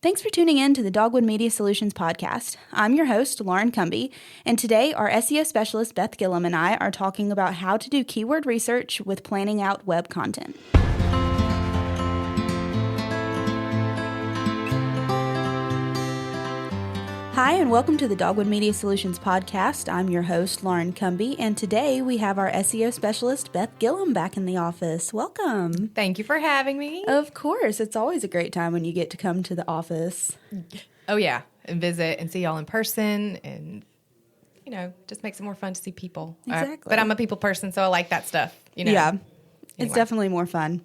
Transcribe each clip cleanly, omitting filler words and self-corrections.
Thanks for tuning in to the Dogwood Media Solutions podcast. I'm your host, Lauren Cumby, and today our SEO specialist, Beth Gillum, and I are talking about how to do keyword research with planning out web content. Hi, and welcome to the Dogwood Media Solutions podcast. I'm your host, Lauren Cumby, and today we have our SEO specialist, Beth Gillum, back in the office. Welcome. Thank you for having me. Of course. It's always a great time when you get to come to the office. Oh, yeah, and visit and see y'all in person and, just makes it more fun to see people. Exactly. But I'm a people person, so I like that stuff, Yeah, Anyway. It's definitely more fun.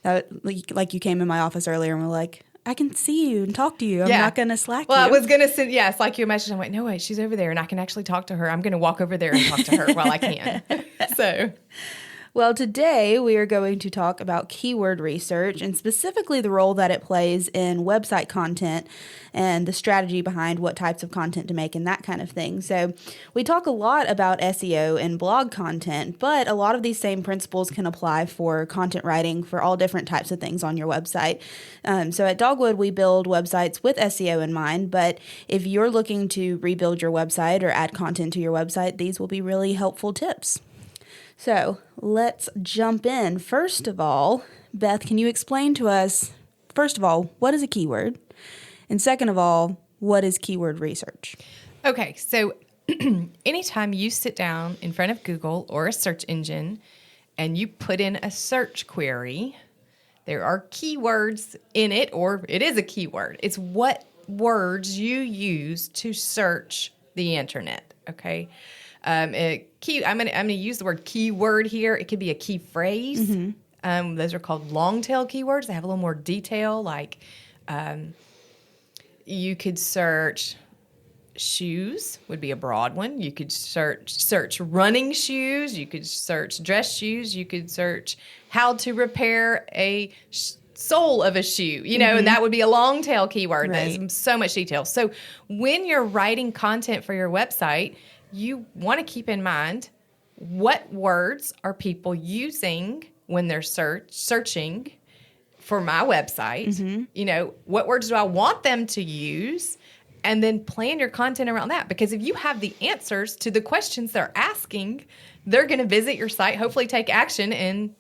Like you came in my office earlier and were like, I can see you and talk to you. I'm not going to slack you. Well, I was going to send, it's like you messaged. I'm like, no, wait, she's over there and I can actually talk to her. I'm going to walk over there and talk to her while I can. Well, today we are going to talk about keyword research and specifically the role that it plays in website content and the strategy behind what types of content to make and that kind of thing. So we talk a lot about SEO and blog content, but a lot of these same principles can apply for content writing for all different types of things on your website. So at Dogwood, we build websites with SEO in mind, but if you're looking to rebuild your website or add content to your website, these will be really helpful tips. So let's jump in. First of all, Beth, can you explain to us, first of all, what is a keyword? And second of all, what is keyword research? Okay, so anytime you sit down in front of Google or a search engine and you put in a search query, there are keywords in it, or it is a keyword. It's what words you use to search the internet, okay? I'm gonna use the word keyword here. It could be a key phrase. Mm-hmm. Those are called long tail keywords. They have a little more detail. Like you could search shoes would be a broad one. You could search running shoes. You could search dress shoes. You could search how to repair a sole of a shoe. And that would be a long tail keyword. Right. There's so much detail. So when you're writing content for your website, you want to keep in mind what words are people using when they're searching for my website. Mm-hmm. What words do I want them to use? And then plan your content around that. Because if you have the answers to the questions they're asking, they're going to visit your site, hopefully take action, and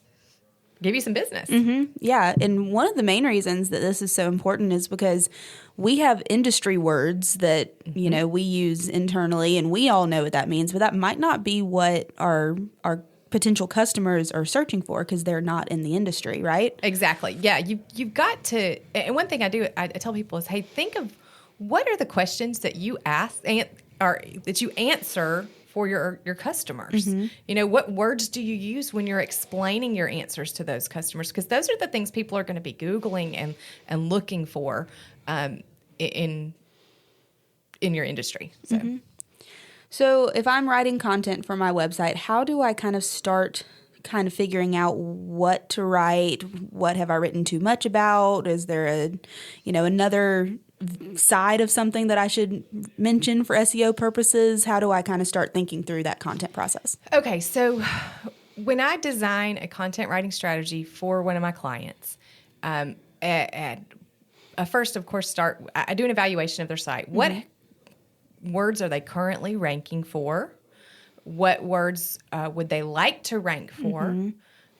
give you some business. Mm-hmm. Yeah, and one of the main reasons that this is so important is because we have industry words that, we use internally, and we all know what that means, but that might not be what our potential customers are searching for because they're not in the industry, right? Exactly. Yeah, you've got to, and one thing I tell people is, hey, think of what are the questions that you ask or that you answer for your customers. Mm-hmm. What words do you use when you're explaining your answers to those customers? Because those are the things people are going to be Googling and looking for in your industry. So. Mm-hmm. So if I'm writing content for my website, how do I start figuring out what to write? What have I written too much about? Is there another side of something that I should mention for SEO purposes? How do I start thinking through that content process? Okay, so when I design a content writing strategy for one of my clients, first, of course, I do an evaluation of their site. Mm-hmm. What words are they currently ranking for? What words would they like to rank for? Mm-hmm.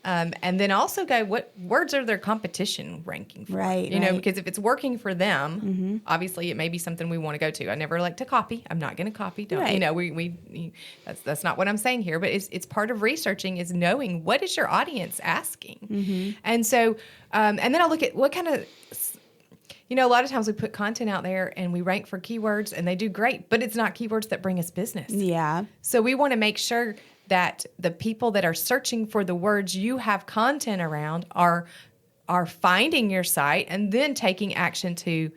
And then also go, what words are their competition ranking for? Right. Because if it's working for them, mm-hmm. obviously it may be something we want to go to. I never like to copy. I'm not going to copy. Don't, right. That's not what I'm saying here, but it's part of researching is knowing what is your audience asking. Mm-hmm. And so, and then I'll look at what kind of, a lot of times we put content out there and we rank for keywords and they do great, but it's not keywords that bring us business. Yeah. So we want to make sure that the people that are searching for the words you have content around are finding your site and then taking action to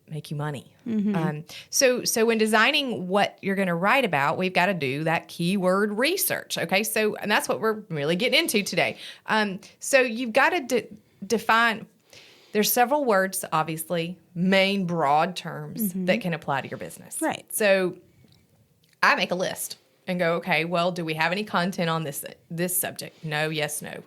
make you money. Mm-hmm. So when designing what you're going to write about, we've got to do that keyword research. Okay, and that's what we're really getting into today. So you've got to define. There's several words, obviously, main broad terms mm-hmm. that can apply to your business. Right. So I make a list. and go, okay, well, do we have any content on this subject? No, yes, no.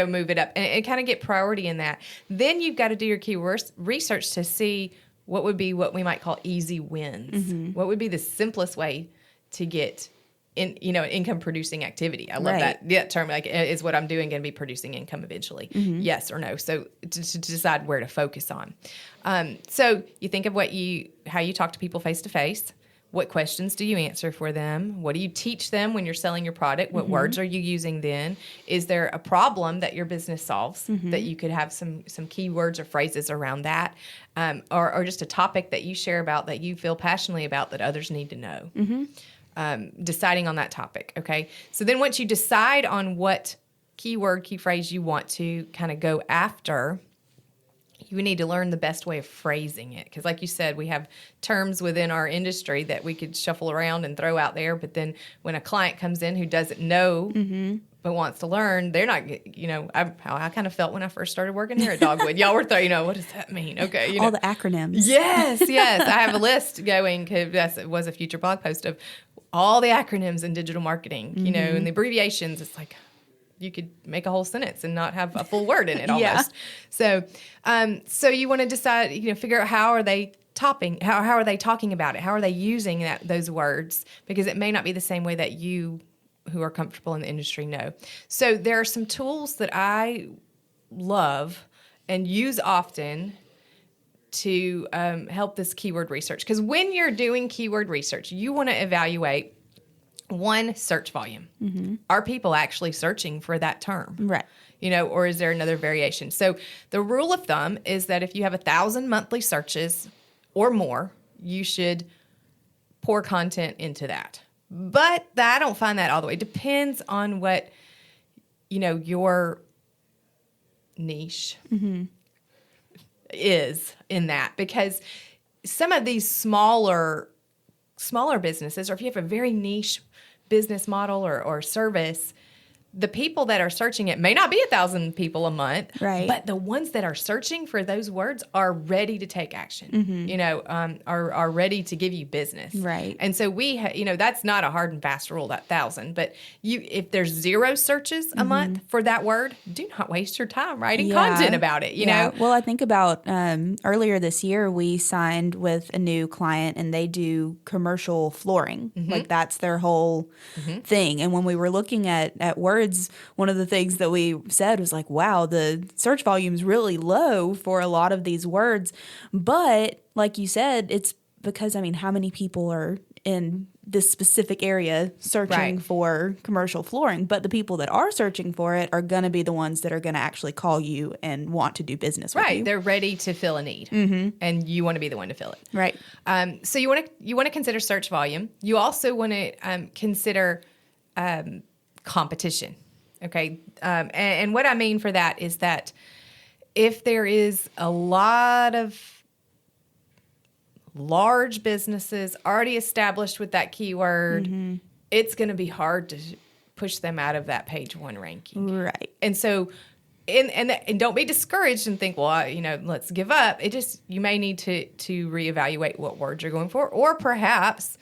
Move it up and kind of get priority in that. Then you've got to do your keyword research to see what would be what we might call easy wins. What would be the simplest way to get income producing activity? I love that term. Like, is what I'm doing going to be producing income eventually? Yes or no? So to decide where to focus on. So you think of how you talk to people face to face. What questions do you answer for them? What do you teach them when you're selling your product? What words are you using then? Is there a problem that your business solves that you could have some keywords or phrases around that? Or just a topic that you share about that you feel passionately about that others need to know? Deciding on that topic, okay? So then once you decide on what key phrase you want to kind of go after, you need to learn the best way of phrasing it. Because like you said, we have terms within our industry that we could shuffle around and throw out there. But then when a client comes in who doesn't know but wants to learn, they're not, how I kind of felt when I first started working here at Dogwood. Y'all were throwing, what does that mean? Okay. All the acronyms. Yes. I have a list going, because it was a future blog post of all the acronyms in digital marketing, and the abbreviations. It's like, you could make a whole sentence and not have a full word in it almost. So you want to decide, figure out how are they how are they talking about it? How are they using those words? Because it may not be the same way that you who are comfortable in the industry know. So there are some tools that I love and use often to help this keyword research. Because when you're doing keyword research, you want to evaluate one, search volume. Are people actually searching for that term? Right. Or is there another variation? So the rule of thumb is that if you have 1,000 monthly searches or more, you should pour content into that. But I don't find that all the way. It depends on what, your niche is in that. Because some of these smaller businesses, or if you have a very niche business model or service, the people that are searching it may not be 1,000 people a month, right? But the ones that are searching for those words are ready to take action, are ready to give you business, right? And so that's not a hard and fast rule, that 1,000. But if there's 0 searches a month for that word, do not waste your time writing content about it. You know. Well, I think about earlier this year we signed with a new client, and they do commercial flooring, like that's their whole thing. And when we were looking at words, one of the things that we said was like, wow, the search volume is really low for a lot of these words. But like you said, it's because, how many people are in this specific area searching for commercial flooring? But the people that are searching for it are going to be the ones that are going to actually call you and want to do business with you. Right. They're ready to fill a need, and you want to be the one to fill it. Right. So you want to consider search volume. You also want to consider competition. Okay. And what I mean for that is that if there is a lot of large businesses already established with that keyword, it's going to be hard to push them out of that page 1 ranking. Right. And so, and don't be discouraged and think, well, let's give up. You may need to reevaluate what words you're going for, or perhaps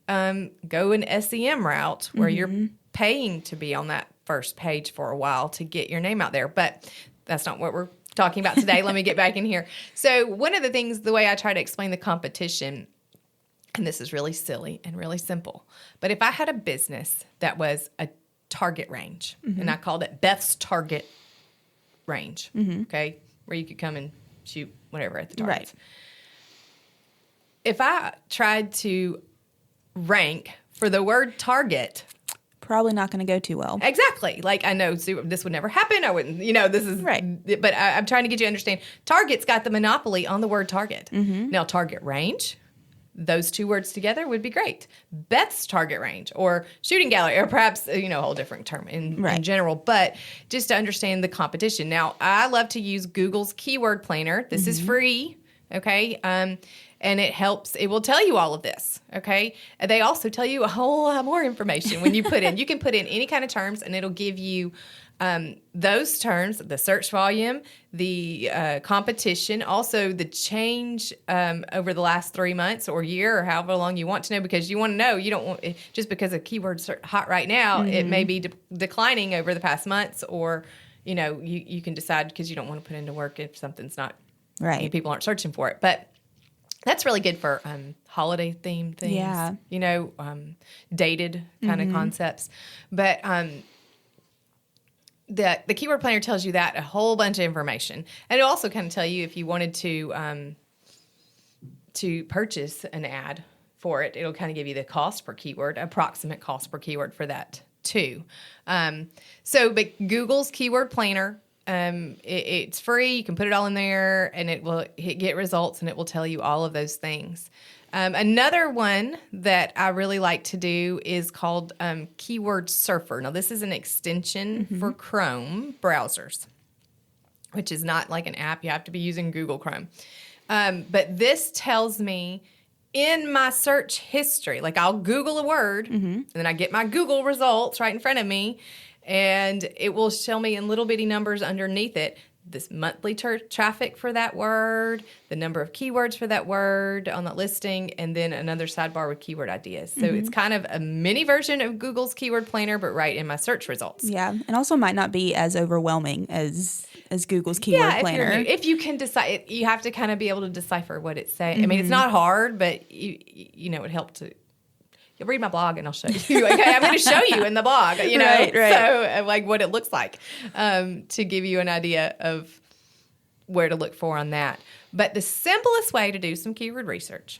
go an SEM route where you're paying to be on that first page for a while to get your name out there. But that's not what we're talking about today. Let me get back in here. So one of the things, the way I try to explain the competition, and this is really silly and really simple, but if I had a business that was a target range, and I called it Beth's target range, okay, where you could come and shoot whatever at the targets. Right. If I tried to rank for the word target, probably not going to go too well. Exactly. Like, I know this would never happen. I wouldn't, this is right. But I'm trying to get you to understand. Target's got the monopoly on the word target. Now, target range, those 2 words together would be great. Beth's target range, or shooting gallery, or perhaps a whole different term in general. But just to understand the competition. Now, I love to use Google's keyword planner. This is free. Okay. And it will tell you all of this. Okay. And they also tell you a whole lot more information when you put in. You can put in any kind of terms and it'll give you those terms, the search volume, the competition, also the change over the last 3 months or year or however long you want to know, because you want to know. You don't want, just because a keyword's hot right now, it may be declining over the past months, or, you can decide because you don't want to put into work if something's not, right. People aren't searching for it. But that's really good for holiday themed things, dated kind of concepts. But the keyword planner tells you that a whole bunch of information, and it'll also kind of tell you if you wanted to purchase an ad for it. It'll kind of give you the cost per keyword, approximate cost per keyword for that too. But Google's keyword planner, it's free. You can put it all in there, and it will get results, and it will tell you all of those things. Another one that I really like to do is called Keyword Surfer. Now, this is an extension for Chrome browsers, which is not like an app. You have to be using Google Chrome. But this tells me in my search history, like I'll Google a word, and then I get my Google results right in front of me, and it will show me in little bitty numbers underneath it this monthly traffic for that word, the number of keywords for that word on that listing, and then another sidebar with keyword ideas. So it's kind of a mini version of Google's keyword planner, but right in my search results. Yeah, and also might not be as overwhelming as Google's keyword planner. If you can decide, you have to kind of be able to decipher what it's saying. I mean, it's not hard, but it would help to. You'll read my blog and I'll show you. Okay, I'm going to show you in the blog, Right. So like what it looks like, to give you an idea of where to look for on that. But the simplest way to do some keyword research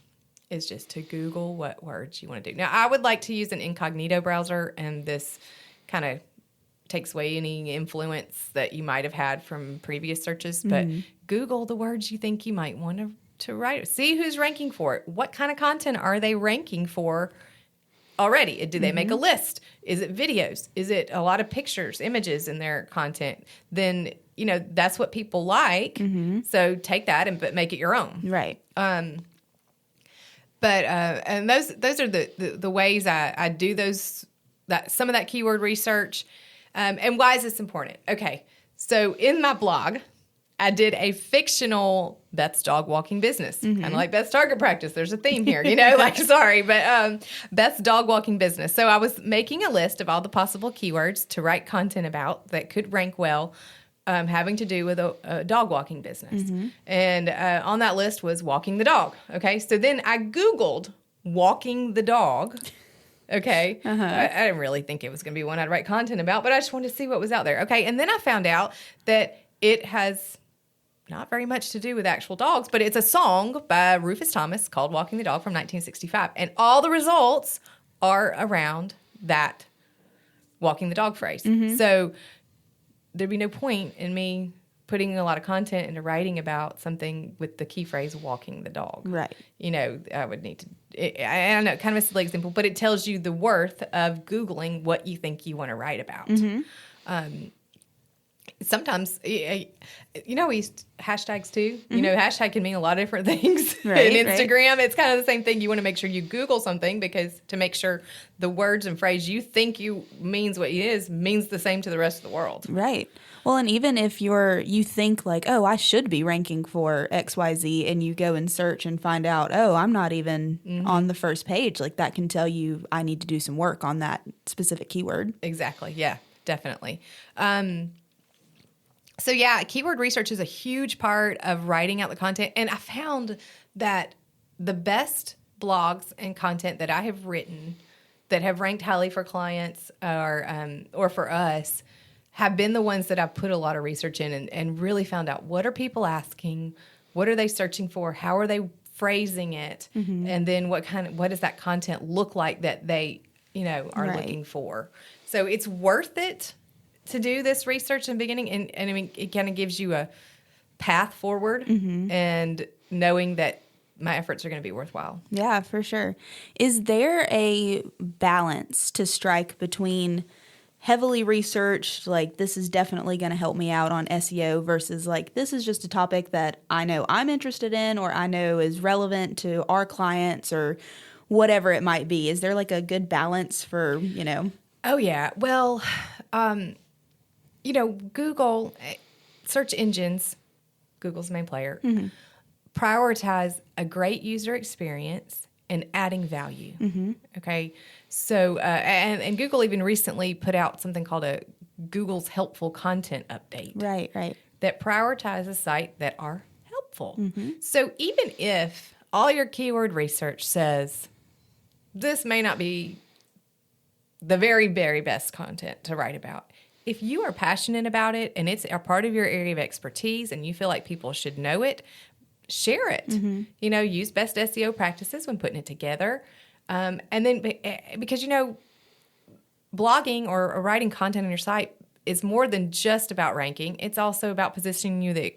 is just to Google what words you want to do. Now, I would like to use an incognito browser, and this kind of takes away any influence that you might have had from previous searches. But Google the words you think you might want to write. See who's ranking for it. What kind of content are they ranking for already? Do they make a list? Is it videos? Is it a lot of pictures, images in their content? Then, that's what people like. So take that but make it your own. Right. And those are the ways I do some of that keyword research. And why is this important? Okay. So in my blog, I did a fictional Beth's dog walking business, kind of like Beth's target practice. There's a theme here, but Beth's dog walking business. So I was making a list of all the possible keywords to write content about that could rank well, having to do with a dog walking business. And on that list was walking the dog. Okay. So then I Googled walking the dog. Okay. I didn't really think it was going to be one I'd write content about, but I just wanted to see what was out there. Okay. And then I found out that it has not very much to do with actual dogs, but it's a song by Rufus Thomas called Walking the Dog from 1965. And all the results are around that walking the dog phrase. So there'd be no point in me putting a lot of content into writing about something with the key phrase walking the dog. Right. I would need to, I don't know, kind of a silly example, but it tells you the worth of Googling what you think you want to write about. Sometimes, we use hashtags too. Hashtag can mean a lot of different things. Right, in Instagram, it's kind of the same thing. You want to make sure you Google something to make sure the words and phrase you think means what it is means the same to the rest of the world. Right. Well, and even if you think like, oh, I should be ranking for XYZ, and you go and search and find out, oh, I'm not even on the first page, like that can tell you I need to do some work on that specific keyword. Exactly. Yeah, definitely. Keyword research is a huge part of writing out the content. And I found that the best blogs and content that I have written that have ranked highly for clients or for us have been the ones that I've put a lot of research in and really found out what are people asking, what are they searching for, how are they phrasing it, and then what does that content look like that they are looking for. So it's worth it to do this research in the beginning, and I mean, it kind of gives you a path forward, and knowing that my efforts are going to be worthwhile. Yeah, for sure. Is there a balance to strike between heavily researched, like this is definitely going to help me out on SEO versus like this is just a topic that I know I'm interested in or I know is relevant to our clients or whatever it might be? Is there like a good balance for, Oh, yeah. Well, Google, search engines, Google's main player, prioritize a great user experience and adding value. Okay. So, and Google even recently put out something called a Google's helpful content update. Right. That prioritizes sites that are helpful. So even if all your keyword research says this may not be the very, very best content to write about, if you are passionate about it and it's a part of your area of expertise and you feel like people should know it, share it. Use best SEO practices when putting it together. And then because, blogging or writing content on your site is more than just about ranking. It's also about positioning you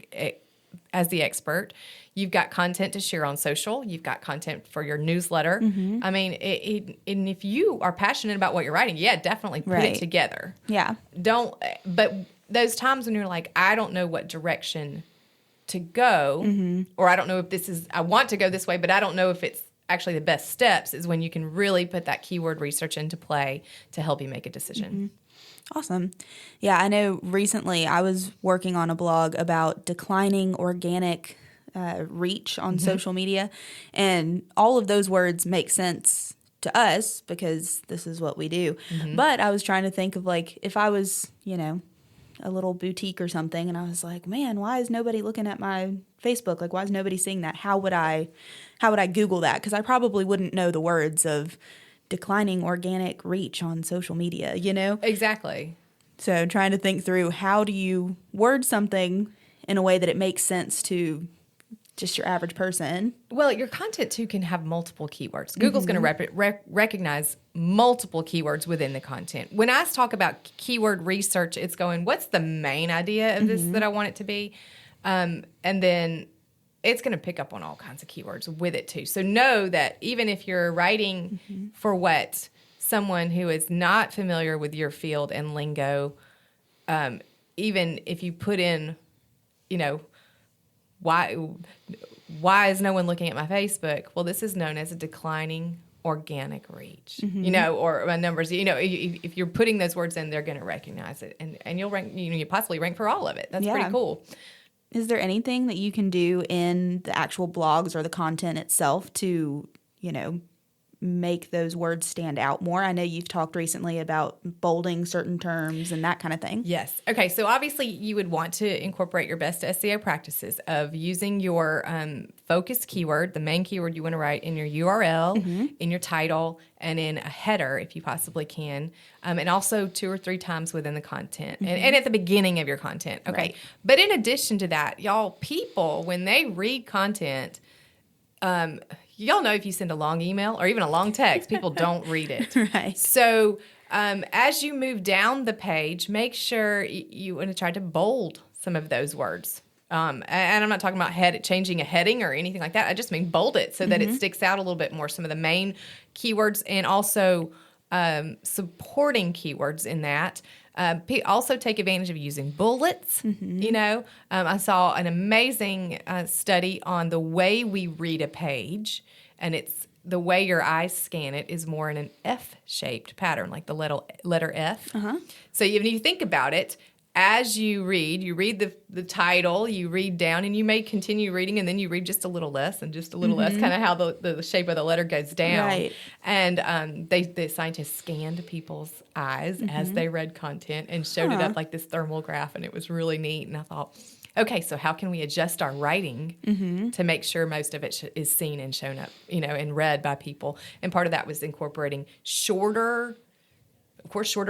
as the expert. You've got content to share on social. You've got content for your newsletter. I mean, and if you are passionate about what you're writing, definitely put it together. Yeah. But those times when you're like, I don't know what direction to go, or I don't know if I want to go this way, but I don't know if it's actually the best steps, is when you can really put that keyword research into play to help you make a decision. Awesome. Yeah, I know recently I was working on a blog about declining organic reach on social media, and all of those words make sense to us because this is what we do. But I was trying to think of like if I was, a little boutique or something, and I was like, man, why is nobody looking at my Facebook? Like, why is nobody seeing that? How would I Google that? Because I probably wouldn't know the words of declining organic reach on social media, Exactly. So trying to think through how do you word something in a way that it makes sense to just your average person. Well, your content too can have multiple keywords. Google's going to recognize multiple keywords within the content. When I talk about keyword research, it's going, what's the main idea of this that I want it to be? And then it's going to pick up on all kinds of keywords with it too. So know that even if you're writing for what someone who is not familiar with your field and lingo, even if you put in, why is no one looking at my Facebook? Well, this is known as a declining organic reach, or numbers. If you're putting those words in, they're going to recognize it, and you'll rank. You possibly rank for all of it. That's pretty cool. Is there anything that you can do in the actual blogs or the content itself to, make those words stand out more? I know you've talked recently about bolding certain terms and that kind of thing. Yes. Okay. So obviously you would want to incorporate your best SEO practices of using your focused keyword, the main keyword you want to write in your URL, in your title, and in a header if you possibly can, and also 2 or 3 times within the content and at the beginning of your content. Okay. Right. But in addition to that, y'all, people, when they read content, y'all know if you send a long email or even a long text, people don't read it. Right. So as you move down the page, make sure you want to try to bold some of those words. And I'm not talking about changing a heading or anything like that. I just mean bold it so that it sticks out a little bit more. Some of the main keywords and also supporting keywords in that. Also take advantage of using bullets. I saw an amazing study on the way we read a page, and it's the way your eyes scan it is more in an F-shaped pattern, like the letter F. So if you think about it, as you read the title, you read down, and you may continue reading, and then you read just a little less and just a little less, kind of how the shape of the letter goes down. Right. And the scientists scanned people's eyes as they read content and showed it up like this thermal graph, and it was really neat. And I thought, okay, so how can we adjust our writing to make sure most of it is seen and shown up, and read by people? And part of that was incorporating shorter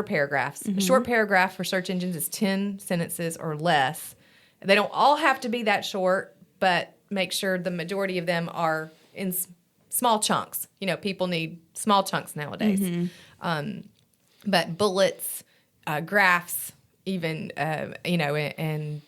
paragraphs. A short paragraph for search engines is 10 sentences or less. They don't all have to be that short, but make sure the majority of them are in small chunks. People need small chunks nowadays. But bullets, graphs, even, and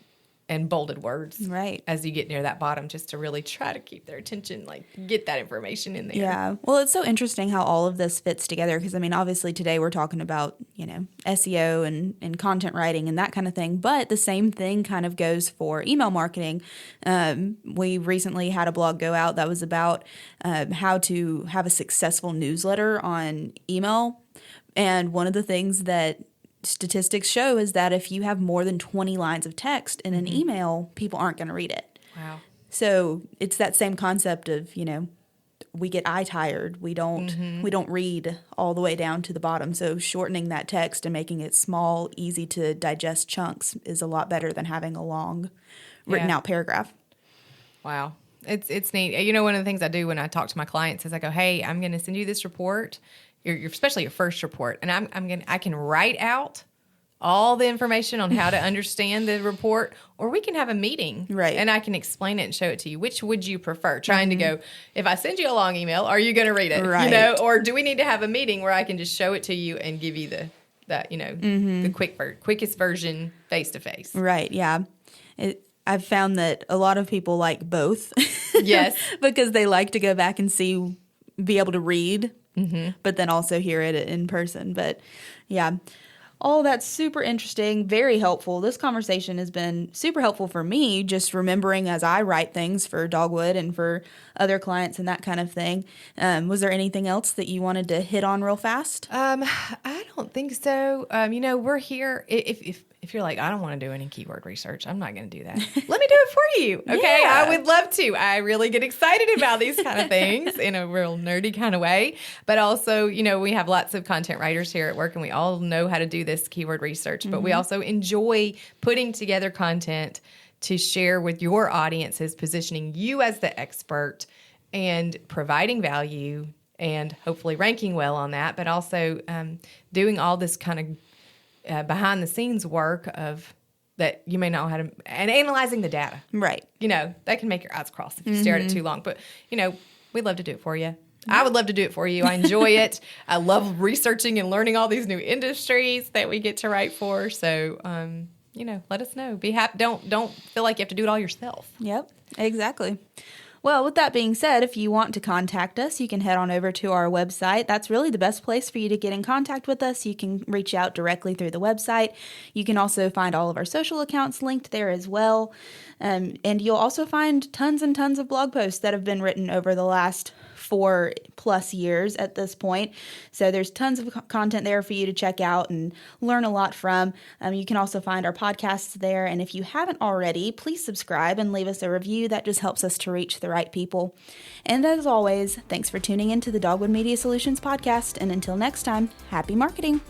and bolded words Right. as you get near that bottom, just to really try to keep their attention, like get that information in there. Yeah. Well, it's so interesting how all of this fits together because, I mean, obviously today we're talking about, SEO and content writing and that kind of thing, but the same thing kind of goes for email marketing. We recently had a blog go out that was about how to have a successful newsletter on email. And one of the things that statistics show is that if you have more than 20 lines of text in an email, people aren't going to read it. Wow. So it's that same concept of, we get eye tired. We don't read all the way down to the bottom. So shortening that text and making it small, easy to digest chunks is a lot better than having a long written out paragraph. Wow. It's neat. One of the things I do when I talk to my clients is I go, hey, I'm going to send you this report, especially your first report, and I can write out all the information on how to understand the report, or we can have a meeting, right? And I can explain it and show it to you. Which would you prefer? Trying to go, if I send you a long email, are you going to read it? Right. Or do we need to have a meeting where I can just show it to you and give you the quickest version face to face? Right. Yeah. I've found that a lot of people like both. Yes. Because they like to go back and be able to read, but then also hear it in person. But yeah. Oh, that's super interesting. Very helpful. This conversation has been super helpful for me, just remembering as I write things for Dogwood and for other clients and that kind of thing. Was there anything else that you wanted to hit on real fast? I don't think so. We're here. If you're like, I don't want to do any keyword research, I'm not going to do that. Let me do it for you. Okay. Yeah. I would love to. I really get excited about these kind of things in a real nerdy kind of way. But also, we have lots of content writers here at work and we all know how to do this keyword research, but we also enjoy putting together content to share with your audiences, positioning you as the expert and providing value and hopefully ranking well on that, but also doing all this kind of behind the scenes work of that you may not know how to, and analyzing the data. Right. That can make your eyes cross if you stare at it too long. But, we'd love to do it for you. I would love to do it for you. I enjoy it. I love researching and learning all these new industries that we get to write for. So, let us know. Be happy. Don't feel like you have to do it all yourself. Yep, exactly. Well, with that being said, if you want to contact us, you can head on over to our website. That's really the best place for you to get in contact with us. You can reach out directly through the website. You can also find all of our social accounts linked there as well. And you'll also find tons and tons of blog posts that have been written over the last 4+ years at this point. So there's tons of content there for you to check out and learn a lot from. You can also find our podcasts there. And if you haven't already, please subscribe and leave us a review. That just helps us to reach the right people. And as always, thanks for tuning into the Dogwood Media Solutions podcast. And until next time, happy marketing.